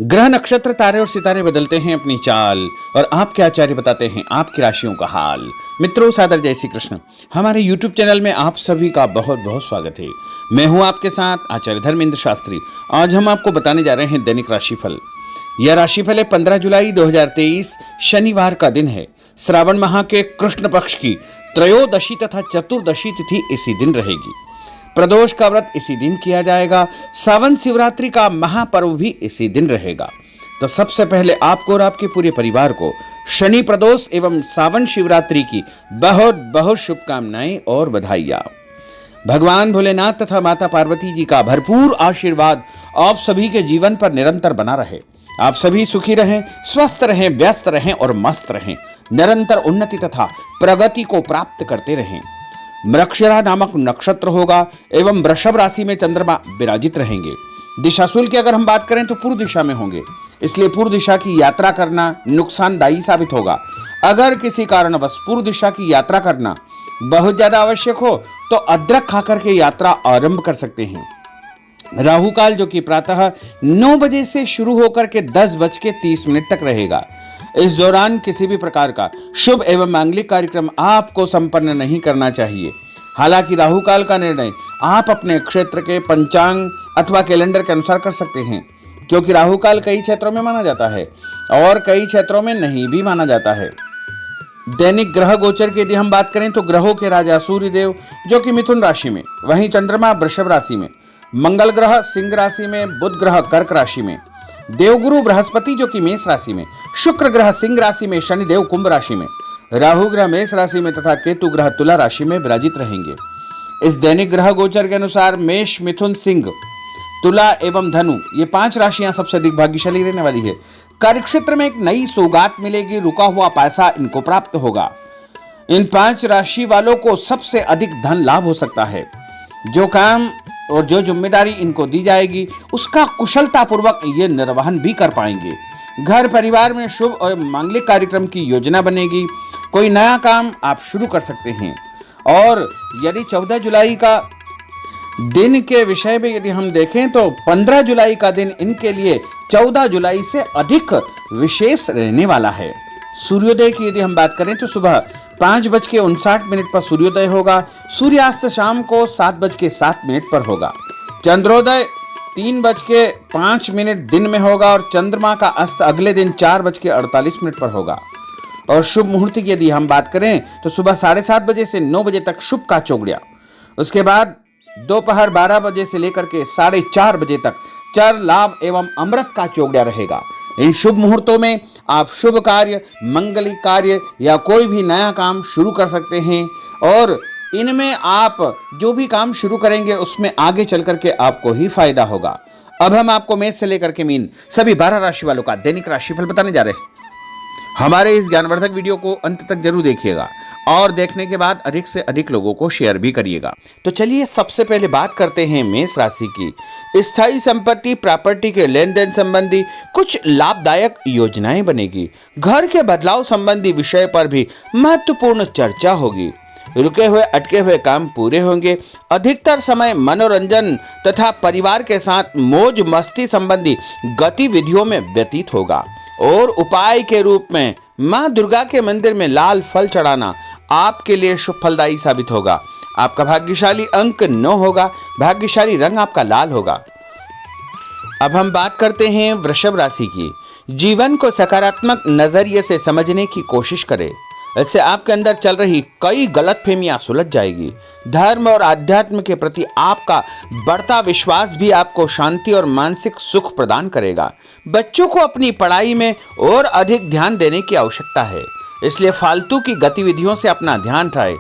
ग्रह नक्षत्र तारे और सितारे बदलते हैं अपनी चाल और आपके आचार्य बताते हैं आपकी राशियों का हाल। मित्रों, सादर जय श्री कृष्ण। हमारे YouTube चैनल में आप सभी का बहुत बहुत स्वागत है। मैं हूं आपके साथ आचार्य धर्मेंद्र शास्त्री। आज हम आपको बताने जा रहे हैं दैनिक राशिफल। यह राशिफल है 15 जुलाई 2023 शनिवार का दिन है। श्रावण माह के कृष्ण पक्ष की त्रयोदशी तथा चतुर्दशी तिथि इसी दिन रहेगी। प्रदोष का व्रत इसी दिन किया जाएगा। सावन शिवरात्रि का महापर्व भी इसी दिन रहेगा। तो सबसे पहले आपको और आपके पूरे परिवार को शनि प्रदोष एवं सावन शिवरात्रि की बहुत बहुत शुभकामनाएं और बधाइयां। भगवान भोलेनाथ तथा माता पार्वती जी का भरपूर आशीर्वाद आप सभी के जीवन पर निरंतर बना रहे। आप सभी सुखी रहें, स्वस्थ रहें, व्यस्त रहें और मस्त रहें। निरंतर उन्नति तथा प्रगति को प्राप्त करते रहें। मृगशिरा नामक नक्षत्र होगा एवं वृषभ राशि में चंद्रमा विराजित रहेंगे। दिशाशूल की अगर हम बात करें तो पूर्व दिशा में होंगे, इसलिए पूर्व दिशा की यात्रा करना नुकसानदायी साबित होगा। अगर किसी कारणवश पूर्व दिशा की यात्रा करना बहुत ज्यादा आवश्यक हो तो अदरक खाकर के यात्रा आरंभ कर सकते हैं। राहु काल जो कि प्रातः 9 बजे से शुरू होकर के 10:30 तक रहेगा। इस दौरान किसी भी प्रकार का शुभ एवं मांगलिक कार्यक्रम आपको संपन्न नहीं करना चाहिए। हालांकि राहु काल का निर्णय आप अपने क्षेत्र के पंचांग अथवा कैलेंडर के अनुसार कर सकते हैं, क्योंकि राहु काल कई क्षेत्रों में माना जाता है और कई क्षेत्रों में नहीं भी माना जाता है। दैनिक ग्रह गोचर की यदि हम बात करें तो ग्रहों के राजा सूर्य देव जो कि मिथुन राशि में, वहीं चंद्रमा वृषभ राशि में, मंगल ग्रह सिंह राशि में, बुध ग्रह कर्क राशि में, देवगुरु बृहस्पति जो कि मेष राशि में, शुक्र ग्रह सिंह राशि में, शनिदेव कुंभ राशि में, राहु ग्रह मेष राशि में तथा केतु ग्रह तुला राशि में विराजित रहेंगे। इस दैनिक ग्रह गोचर के अनुसार मेष, मिथुन, सिंह, तुला एवं धनु ये 5 राशियां सबसे अधिक भाग्यशाली रहने वाली है। कार्यक्षेत्र में एक नई सौगात मिलेगी, रुका हुआ पैसा इनको प्राप्त होगा। इन 5 राशि वालों को सबसे अधिक धन लाभ हो सकता है। जो काम और जो जिम्मेदारी इनको दी जाएगी उसका कुशलतापूर्वक ये निर्वहन भी कर पाएंगे। घर परिवार में शुभ और मांगलिक कार्यक्रम की योजना बनेगी। कोई नया काम आप शुरू कर सकते हैं। और यदि 14 जुलाई का दिन के विषय में यदि हम देखें तो 15 जुलाई का दिन इनके लिए 14 जुलाई से अधिक विशेष रहने वाला है। सूर्योदय की यदि हम बात करें तो सुबह 5:59 पर सूर्योदय होगा। सूर्यास्त शाम को 7:07 पर होगा। चंद्रोदय 3:05 दिन में होगा और चंद्रमा का अस्त अगले दिन 4:48 पर होगा। और शुभ मुहूर्त की यदि हम बात करें तो सुबह 7:30 बजे से 9 बजे तक शुभ का चौगड़िया, उसके बाद दोपहर 12 बजे से लेकर के 4:30 बजे तक चर लाभ एवं अमृत का चौगड़िया रहेगा। इन शुभ मुहूर्तों में आप शुभ कार्य, मंगलिक कार्य या कोई भी नया काम शुरू कर सकते हैं और इनमें आप जो भी काम शुरू करेंगे उसमें आगे चल करके आपको ही फायदा होगा। अब हम आपको मेष से लेकर के मीन सभी 12 राशि वालों का दैनिक राशिफल बताने जा रहे हैं। हमारे इस ज्ञानवर्धक वीडियो को अंत तक जरूर देखिएगा और देखने के बाद अधिक से अधिक लोगों को शेयर भी करिएगा। तो चलिए सबसे पहले बात करते हैं मेष राशि की। स्थायी संपत्ति, प्रॉपर्टी के लेन देन संबंधी कुछ लाभदायक योजनाएं बनेगी। घर के बदलाव संबंधी विषय पर भी महत्वपूर्ण चर्चा होगी। रुके हुए अटके हुए काम पूरे होंगे। अधिकतर समय मनोरंजन तथा परिवार के साथ मौज मस्ती संबंधी गतिविधियों में व्यतीत होगा। और उपाय के रूप में मां दुर्गा के मंदिर में लाल फल चढ़ाना आपके लिए शुभ फलदायी साबित होगा। आपका भाग्यशाली अंक 9 होगा। भाग्यशाली रंग आपका लाल होगा। अब हम बात करते हैं वृषभ राशि की। जीवन को सकारात्मक नजरिए से समझने की कोशिश करें। इससे आपके अंदर चल रही कई गलतफहमियां सुलझ जाएगी। धर्म और आध्यात्म के प्रति आपका बढ़ता विश्वास भी आपको शांति और मानसिक सुख प्रदान करेगा। बच्चों को अपनी पढ़ाई में और अधिक ध्यान देने की आवश्यकता है, इसलिए फालतू की गतिविधियों से अपना ध्यान हटाएं।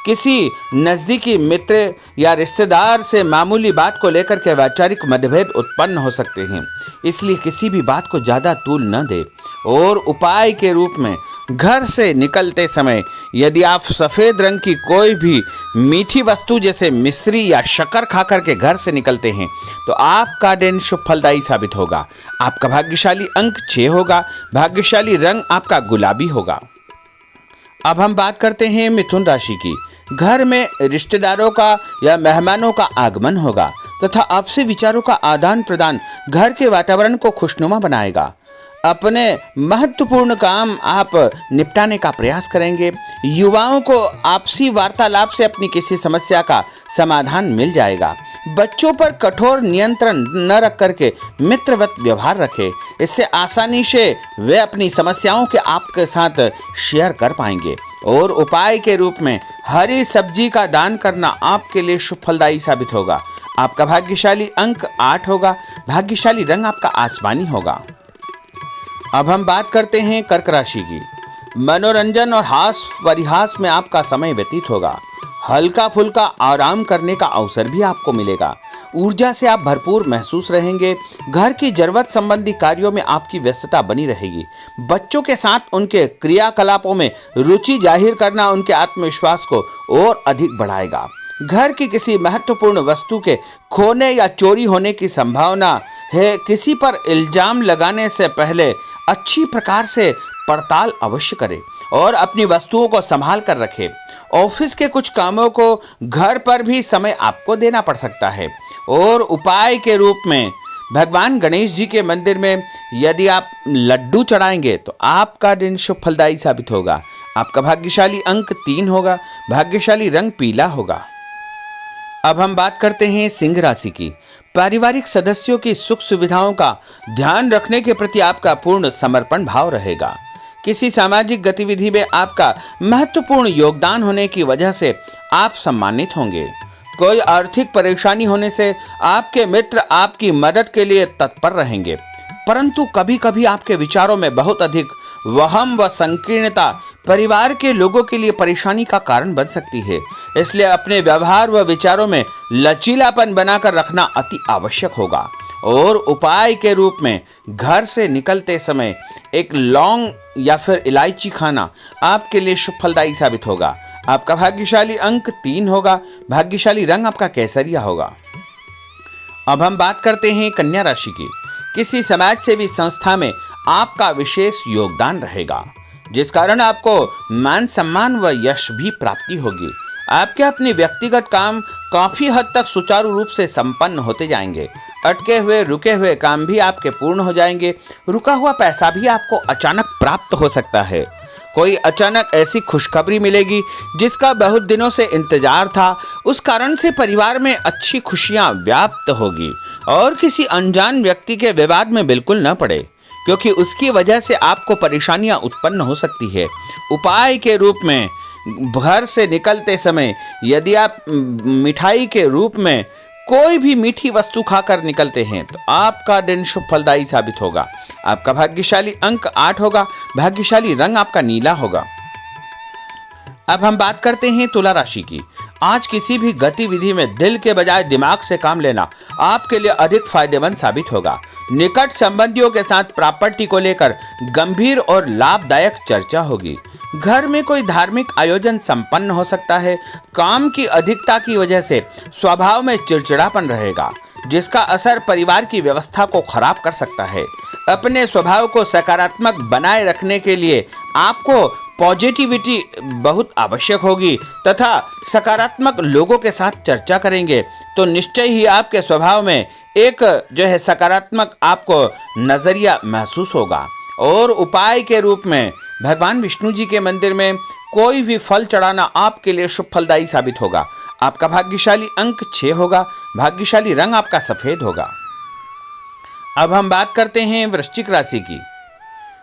किसी नजदीकी मित्र या रिश्तेदार से मामूली बात को लेकर के वैचारिक मतभेद उत्पन्न हो सकते हैं, इसलिए किसी भी बात को ज्यादा तूल न दें। और उपाय के रूप में घर से निकलते समय यदि आप सफेद रंग की कोई भी मीठी वस्तु जैसे मिश्री या शक्कर खाकर के घर से निकलते हैं तो आपका दिन शुभ फलदायी साबित होगा। आपका भाग्यशाली अंक 6 होगा। भाग्यशाली रंग आपका गुलाबी होगा। अब हम बात करते हैं मिथुन राशि की। घर में रिश्तेदारों का या मेहमानों का आगमन होगा तथा आपसी विचारों का आदान प्रदान घर के वातावरण को खुशनुमा बनाएगा। अपने महत्वपूर्ण काम आप निपटाने का प्रयास करेंगे। युवाओं को आपसी वार्तालाप से अपनी किसी समस्या का समाधान मिल जाएगा। बच्चों पर कठोर नियंत्रण न रख करके मित्रवत व्यवहार रखें। इससे आसानी से वे अपनी समस्याओं के आपके साथ शेयर कर पाएंगे। और उपाय के रूप में हरी सब्जी का दान करना आपके लिए शुभ फलदायी साबित होगा। आपका भाग्यशाली अंक 8 होगा। भाग्यशाली रंग आपका आसमानी होगा। अब हम बात करते हैं कर्क राशि की। मनोरंजन और हास परिहास में आपका समय व्यतीत होगा। हल्का फुल्का आराम करने का अवसर भी आपको मिलेगा। ऊर्जा से आप भरपूर महसूस रहेंगे। घर की जरूरत संबंधी कार्यों में आपकी व्यस्तता बनी रहेगी। बच्चों के साथ उनके क्रियाकलापों में रुचि जाहिर करना उनके आत्मविश्वास को और अधिक बढ़ाएगा। घर की किसी महत्वपूर्ण वस्तु के खोने या चोरी होने की संभावना है। किसी पर इल्जाम लगाने से पहले अच्छी प्रकार से पड़ताल अवश्य करें और अपनी वस्तुओं को संभाल कर रखें। ऑफिस के कुछ कामों को घर पर भी समय आपको देना पड़ सकता है। और उपाय के रूप में भगवान गणेश जी के मंदिर में यदि आप लड्डू चढ़ाएंगे तो आपका दिन शुभ फलदायी साबित होगा। आपका भाग्यशाली अंक 3 होगा। भाग्यशाली रंग पीला होगा। अब हम बात करते हैं सिंह राशि की। पारिवारिक सदस्यों की सुख सुविधाओं का ध्यान रखने के प्रति आपका पूर्ण समर्पण भाव रहेगा। किसी सामाजिक गतिविधि में आपका महत्वपूर्ण योगदान होने की वजह से आप सम्मानित होंगे। कोई आर्थिक परेशानी होने से आपके मित्र आपकी मदद के लिए तत्पर रहेंगे, परंतु कभी कभी आपके विचारों में बहुत अधिक वहम व संकीर्णता परिवार के लोगों के लिए परेशानी का कारण बन सकती है। इसलिए अपने व्यवहार व विचारों में लचीलापन बनाकर रखना अति आवश्यक होगा। और उपाय के रूप में घर से निकलते समय एक लौंग या फिर इलायची खाना आपके लिए शुभ फलदायी साबित होगा। आपका भाग्यशाली अंक 3 होगा। भाग्यशाली रंग आपका केसरिया होगा। अब हम बात करते हैं कन्या राशि की। किसी समाज सेवी संस्था में आपका विशेष योगदान रहेगा, जिस कारण आपको मान सम्मान व यश भी प्राप्ति होगी। आपके अपने व्यक्तिगत काम काफी हद तक सुचारू रूप से संपन्न होते जाएंगे। अटके हुए रुके हुए काम भी आपके पूर्ण हो जाएंगे। रुका हुआ पैसा भी आपको अचानक प्राप्त हो सकता है। कोई अचानक ऐसी खुशखबरी मिलेगी जिसका बहुत दिनों से इंतजार था। उस कारण से परिवार में अच्छी खुशियां व्याप्त होगी। और किसी अनजान व्यक्ति के विवाद में बिल्कुल न पड़े, क्योंकि उसकी वजह से आपको परेशानियां उत्पन्न हो सकती है। उपाय के रूप में घर से निकलते समय यदि आप मिठाई के रूप में कोई भी मीठी वस्तु खाकर निकलते हैं तो आपका दिन शुभ फलदायी साबित होगा। आपका भाग्यशाली अंक 8 होगा। भाग्यशाली रंग आपका नीला होगा। अब हम बात करते हैं तुला राशि की। आज किसी भी गतिविधि में दिल के बजाय दिमाग से काम लेना आपके लिए अधिक फायदेमंद साबित होगा। निकट संबंधियों के साथ प्रॉपर्टी को लेकर गंभीर और लाभदायक चर्चा होगी। घर में कोई धार्मिक आयोजन संपन्न हो सकता है। काम की अधिकता की वजह से स्वभाव में चिड़चिड़ापन रहेगा, जिसका असर परिवार की व्यवस्था को खराब कर सकता है। अपने स्वभाव को सकारात्मक बनाए रखने के लिए आपको पॉजिटिविटी बहुत आवश्यक होगी तथा सकारात्मक लोगों के साथ चर्चा करेंगे तो निश्चय ही आपके स्वभाव में एक सकारात्मक आपको नजरिया महसूस होगा। और उपाय के रूप में भगवान विष्णु जी के मंदिर में कोई भी फल चढ़ाना आपके लिए शुभ फलदायी साबित होगा। आपका भाग्यशाली अंक 6 होगा। भाग्यशाली रंग आपका सफेद होगा। अब हम बात करते हैं वृश्चिक राशि की।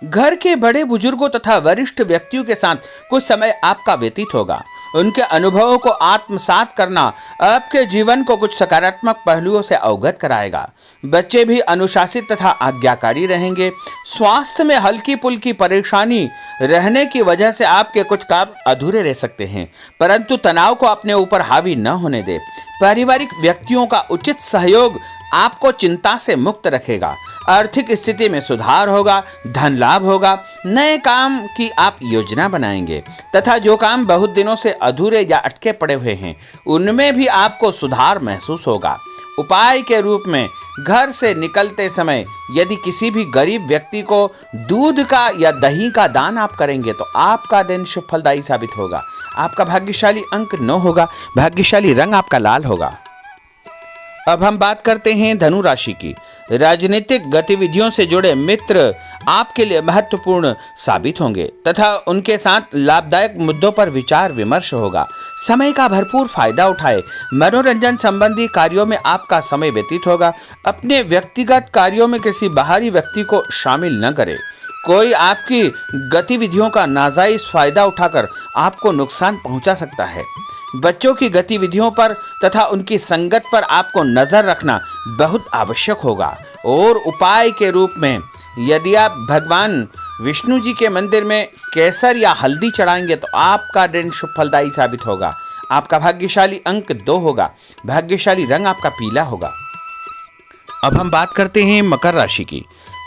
घर के बड़े बुजुर्गों तथा वरिष्ठ व्यक्तियों के साथ कुछ समय आपका व्यतीत होगा। उनके अनुभवों को आत्मसात करना आपके जीवन को कुछ सकारात्मक पहलुओं से अवगत कराएगा। बच्चे भी अनुशासित तथा आज्ञाकारी रहेंगे। स्वास्थ्य में हल्की पुल्की परेशानी रहने की वजह से आपके कुछ काम अधूरे रह सकते हैं, परंतु तनाव को अपने ऊपर हावी न होने दे। पारिवारिक व्यक्तियों का उचित सहयोग आपको चिंता से मुक्त रखेगा। आर्थिक स्थिति में सुधार होगा। धन लाभ होगा। नए काम की आप योजना बनाएंगे तथा जो काम बहुत दिनों से अधूरे या अटके पड़े हुए हैं उनमें भी आपको सुधार महसूस होगा। उपाय के रूप में घर से निकलते समय यदि किसी भी गरीब व्यक्ति को दूध का या दही का दान आप करेंगे तो आपका दिन शुभ फलदायी साबित होगा। आपका भाग्यशाली अंक 9 होगा। भाग्यशाली रंग आपका लाल होगा। अब हम बात करते हैं धनु राशि की। राजनीतिक गतिविधियों से जुड़े मित्र आपके लिए महत्वपूर्ण साबित होंगे तथा उनके साथ लाभदायक मुद्दों पर विचार विमर्श होगा। समय का भरपूर फायदा उठाए। मनोरंजन संबंधी कार्यों में आपका समय व्यतीत होगा। अपने व्यक्तिगत कार्यों में किसी बाहरी व्यक्ति को शामिल न करें। कोई आपकी गतिविधियों का नाजायज फायदा उठाकर आपको नुकसान पहुंचा सकता है। बच्चों की गतिविधियों पर तथा उनकी संगत पर आपको नजर रखना बहुत आवश्यक होगा। और उपाय के रूप में यदि आप भगवान विष्णु जी के मंदिर में केसर या हल्दी चढ़ाएंगे तो आपका दिन शुभ फलदायी साबित होगा। आपका भाग्यशाली अंक 2 होगा। भाग्यशाली रंग आपका पीला होगा। अब हम बात करते हैं मकर राशि की।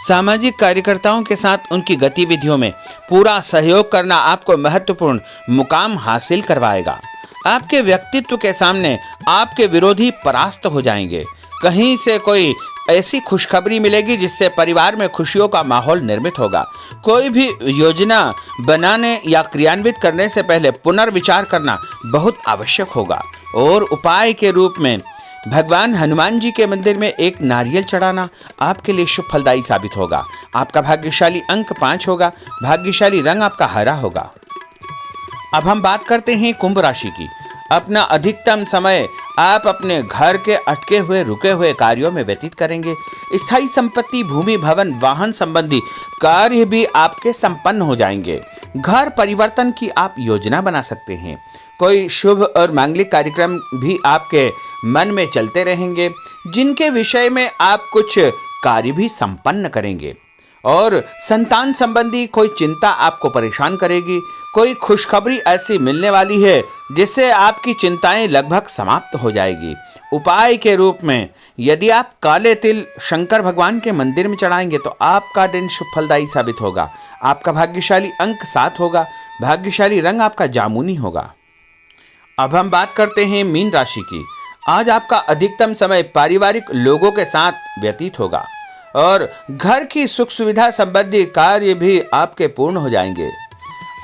सामाजिक कार्यकर्ताओं के साथ उनकी गतिविधियों में पूरा सहयोग करना आपको महत्वपूर्ण मुकाम हासिल करवाएगा। आपके व्यक्तित्व के सामने आपके विरोधी परास्त हो जाएंगे। कहीं से कोई ऐसी खुशखबरी मिलेगी जिससे परिवार में खुशियों का माहौल निर्मित होगा। कोई भी योजना बनाने या क्रियान्वित करने से पहले पुनर्विचार करना बहुत आवश्यक होगा। और उपाय के रूप में भगवान हनुमान जी के मंदिर में एक नारियल चढ़ाना आपके लिए शुभ फलदायी साबित होगा। आपका भाग्यशाली अंक 5 होगा। भाग्यशाली रंग आपका हरा होगा। अब हम बात करते हैं कुंभ राशि की। अपना अधिकतम समय आप अपने घर के अटके हुए रुके हुए कार्यों में व्यतीत करेंगे। स्थायी संपत्ति, भूमि, भवन, वाहन संबंधी कार्य भी आपके संपन्न हो जाएंगे। घर परिवर्तन की आप योजना बना सकते हैं। कोई शुभ और मांगलिक कार्यक्रम भी आपके मन में चलते रहेंगे, जिनके विषय में आप कुछ कार्य भी संपन्न करेंगे। और संतान संबंधी कोई चिंता आपको परेशान करेगी। कोई खुशखबरी ऐसी मिलने वाली है जिससे आपकी चिंताएं लगभग समाप्त हो जाएगी। उपाय के रूप में यदि आप काले तिल शंकर भगवान के मंदिर में चढ़ाएंगे तो आपका दिन शुभ फलदायी साबित होगा। आपका भाग्यशाली अंक 7 होगा। भाग्यशाली रंग आपका जामुनी होगा। अब हम बात करते हैं मीन राशि की। आज आपका अधिकतम समय पारिवारिक लोगों के साथ व्यतीत होगा और घर की सुख सुविधा संबंधी कार्य भी आपके पूर्ण हो जाएंगे।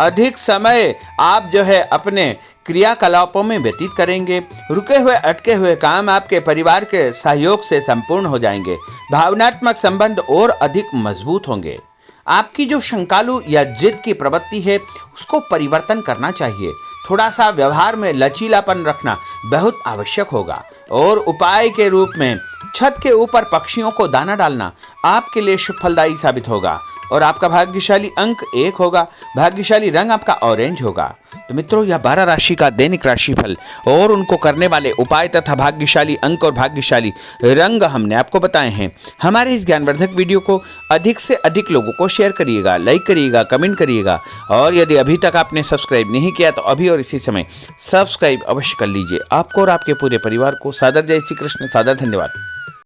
अधिक समय आप अपने क्रियाकलापों में व्यतीत करेंगे। रुके हुए अटके हुए काम आपके परिवार के सहयोग से संपूर्ण हो जाएंगे। भावनात्मक संबंध और अधिक मजबूत होंगे। आपकी जो शंकालु या जिद की प्रवृत्ति है उसको परिवर्तन करना चाहिए। थोड़ा सा व्यवहार में लचीलापन रखना बहुत आवश्यक होगा। और उपाय के रूप में छत के ऊपर पक्षियों को दाना डालना आपके लिए शुभ फलदायी साबित होगा। और आपका भाग्यशाली अंक 1 होगा। भाग्यशाली रंग आपका ऑरेंज होगा। तो मित्रों, यह 12 राशि का दैनिक राशिफल और उनको करने वाले उपाय तथा भाग्यशाली अंक और भाग्यशाली रंग हमने आपको बताए हैं। हमारे इस ज्ञानवर्धक वीडियो को अधिक से अधिक लोगों को शेयर करिएगा, लाइक करिएगा, कमेंट करिएगा। और यदि अभी तक आपने सब्सक्राइब नहीं किया तो अभी और इसी समय सब्सक्राइब अवश्य कर लीजिए। आपको और आपके पूरे परिवार को सादर जय श्री कृष्ण, सादर धन्यवाद।